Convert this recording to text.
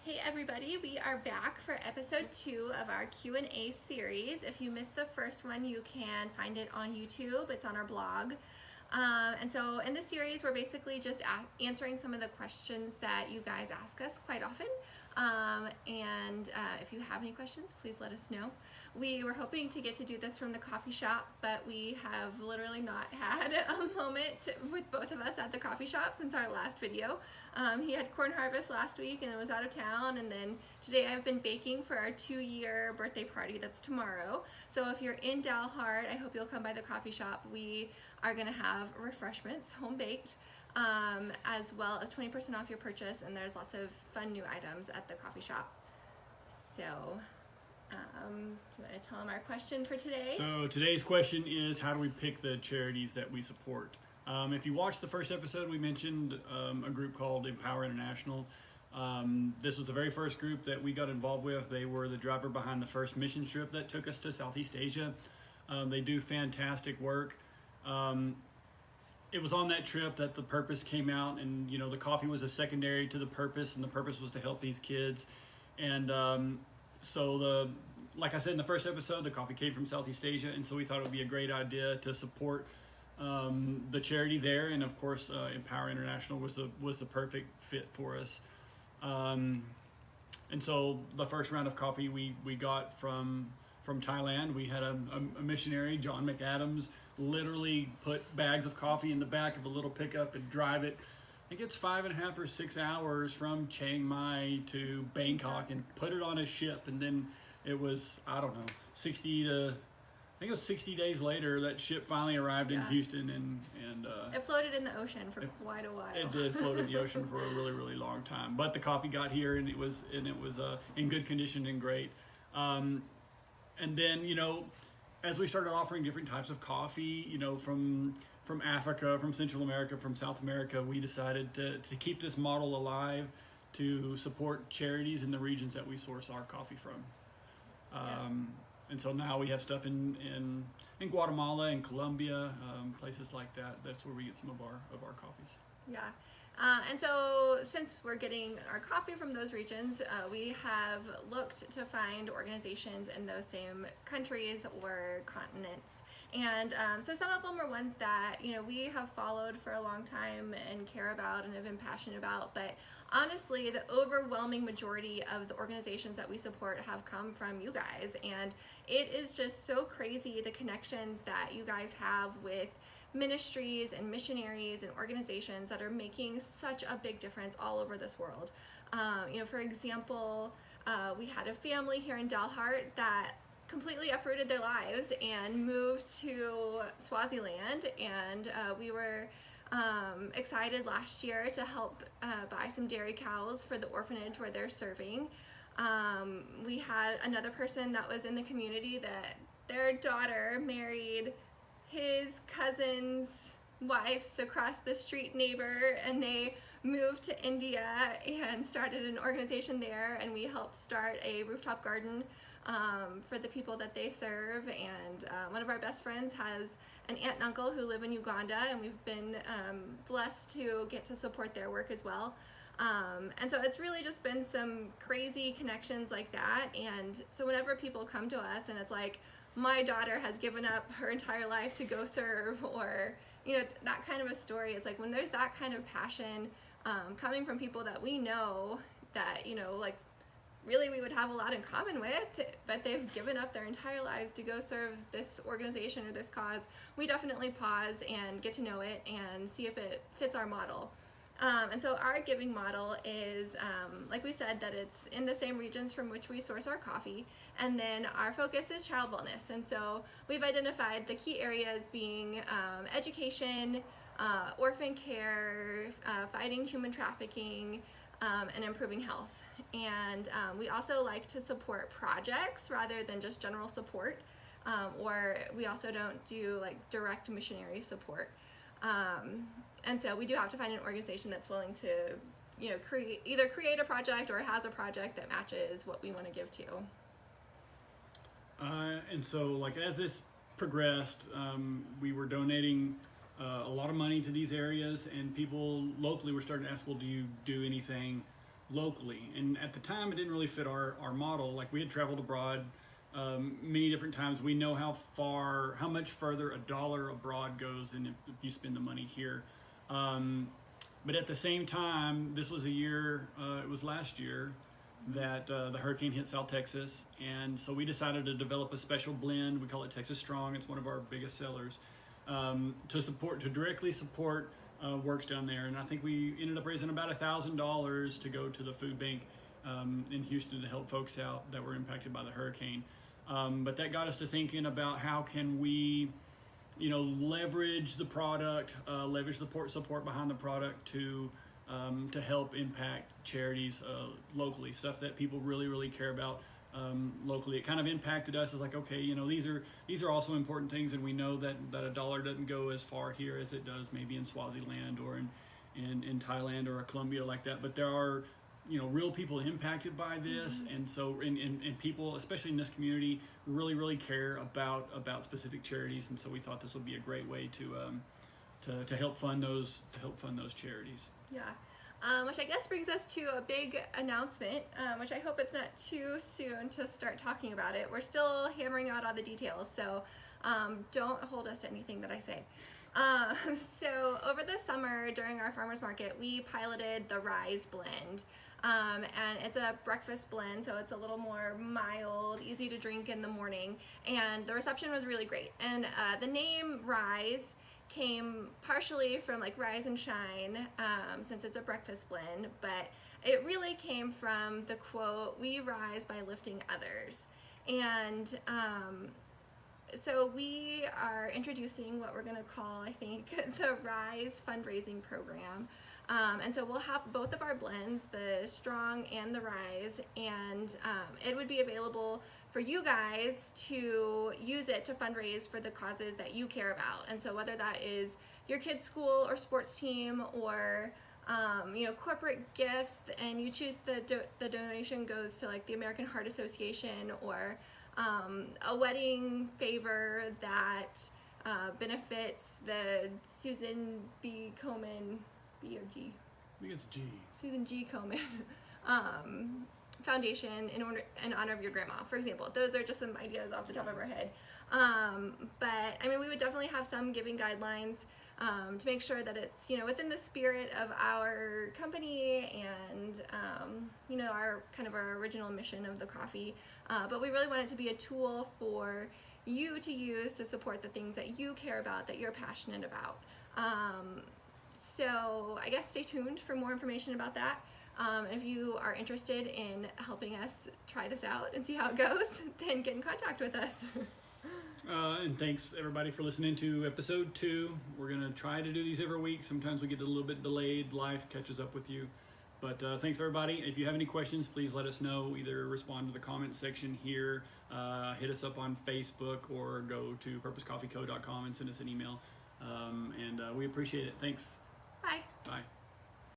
Hey everybody, we are back for episode 2 of our Q&A series. If you missed the first one, you can find it on YouTube. It's on our blog. And so in this series, we're basically just answering some of the questions that you guys ask us quite often. If you have any questions, please let us know. We were hoping to get to do this from the coffee shop, but we have literally not had a moment with both of us at the coffee shop since our last video. He had corn harvest last week and was out of town, and then today I've been baking for our 2-year birthday party that's tomorrow. So if you're in Dalhart, I hope you'll come by the coffee shop. We are going to have refreshments, home baked, as well as 20% off your purchase, and there's lots of fun new items at the coffee shop. So, do you want to tell them our question for today? So today's question is, how do we pick the charities that we support? If you watched the first episode, we mentioned a group called Empower International. This was the very first group that we got involved with. They were the driver behind the first mission trip that took us to Southeast Asia. They do fantastic work. It was on that trip that the purpose came out, and the coffee was a secondary to the purpose, and the purpose was to help these kids. And like I said in the first episode, the coffee came from Southeast Asia, and so we thought it would be a great idea to support the charity there. And of course, Empower International was the perfect fit for us. And so the first round of coffee we got from Thailand. We had a missionary, John McAdams, literally put bags of coffee in the back of a little pickup and drive it. I think it's 5.5 or 6 hours from Chiang Mai to Bangkok, and put it on a ship. And then it was, 60 days later that ship finally arrived in Houston, and it floated in the ocean for quite a while. It did float in the ocean for a really, really long time. But the coffee got here, and it was in good condition and great. And then, as we started offering different types of coffee, from Africa, from Central America, from South America, we decided to keep this model alive, to support charities in the regions that we source our coffee from. And so now we have stuff in Guatemala and Colombia, places like that. That's where we get some of our coffees. Yeah. And so since we're getting our coffee from those regions, we have looked to find organizations in those same countries or continents. And so some of them are ones that, we have followed for a long time and care about and have been passionate about. But honestly, the overwhelming majority of the organizations that we support have come from you guys. And it is just so crazy, the connections that you guys have with ministries and missionaries and organizations that are making such a big difference all over this world. For example, we had a family here in Dalhart that completely uprooted their lives and moved to Swaziland, and we were excited last year to help buy some dairy cows for the orphanage where they're serving. We had another person that was in the community that their daughter married his cousin's wife's across the street neighbor, and they moved to India and started an organization there, and we helped start a rooftop garden for the people that they serve. And one of our best friends has an aunt and uncle who live in Uganda, and we've been blessed to get to support their work as well. And so it's really just been some crazy connections like that. And so whenever people come to us and it's like, my daughter has given up her entire life to go serve, or that kind of a story, it's like when there's that kind of passion coming from people that we know that really we would have a lot in common with, but they've given up their entire lives to go serve this organization or this cause, we definitely pause and get to know it and see if it fits our model. And so our giving model is, like we said, that it's in the same regions from which we source our coffee. And then our focus is child wellness. And so we've identified the key areas being education, orphan care, fighting human trafficking, and improving health. And we also like to support projects rather than just general support, or we also don't do direct missionary support. And so we do have to find an organization that's willing to, create a project or has a project that matches what we want to give to. And so, as this progressed, we were donating a lot of money to these areas, and people locally were starting to ask, well, do you do anything locally. And at the time, it didn't really fit our model. Like, we had traveled abroad many different times. We know how much further a dollar abroad goes than if you spend the money here. But at the same time, this was a year, it was last year, that the hurricane hit South Texas. And so we decided to develop a special blend. We call it Texas Strong. It's one of our biggest sellers, to directly support works down there. And I think we ended up raising about $1,000 to go to the food bank in Houston to help folks out that were impacted by the hurricane. But that got us to thinking about how can we, leverage the product, leverage the support behind the product to help impact charities locally, stuff that people really, really care about locally. It kind of impacted us as like, okay, these are also important things, and we know that a dollar doesn't go as far here as it does maybe in Swaziland or in Thailand or Colombia like that. But there are real people impacted by this, and so and people, especially in this community, really, really care about specific charities, and so we thought this would be a great way to help fund those charities. Yeah, which I guess brings us to a big announcement, which I hope it's not too soon to start talking about it. We're still hammering out all the details, so don't hold us to anything that I say. So over the summer during our farmers market, we piloted the Rise blend. And it's a breakfast blend, so it's a little more mild, easy to drink in the morning, and the reception was really great. And the name Rise came partially from like Rise and Shine, since it's a breakfast blend, but it really came from the quote, "We rise by lifting others." And so we are introducing what we're going to call, I think, the Rise fundraising program. And so we'll have both of our blends, the Strong and the Rise, and it would be available for you guys to use it to fundraise for the causes that you care about. And so whether that is your kid's school or sports team or corporate gifts, and you choose the donation goes to like the American Heart Association, or a wedding favor that benefits the Susan B. Komen, B or G? I think it's G. Susan G. Komen Foundation in honor of your grandma, for example. Those are just some ideas off the top of our head. But I mean, we would definitely have some giving guidelines to make sure that it's within the spirit of our company and our original mission of the coffee. But we really want it to be a tool for you to use to support the things that you care about, that you're passionate about. So I guess stay tuned for more information about that. If you are interested in helping us try this out and see how it goes, then get in contact with us. And thanks everybody for listening to episode 2. We're going to try to do these every week. Sometimes we get a little bit delayed. Life catches up with you. But thanks everybody. If you have any questions, please let us know. Either respond to the comment section here, hit us up on Facebook, or go to purposecoffeeco.com and send us an email. And we appreciate it. Thanks. Bye. Bye.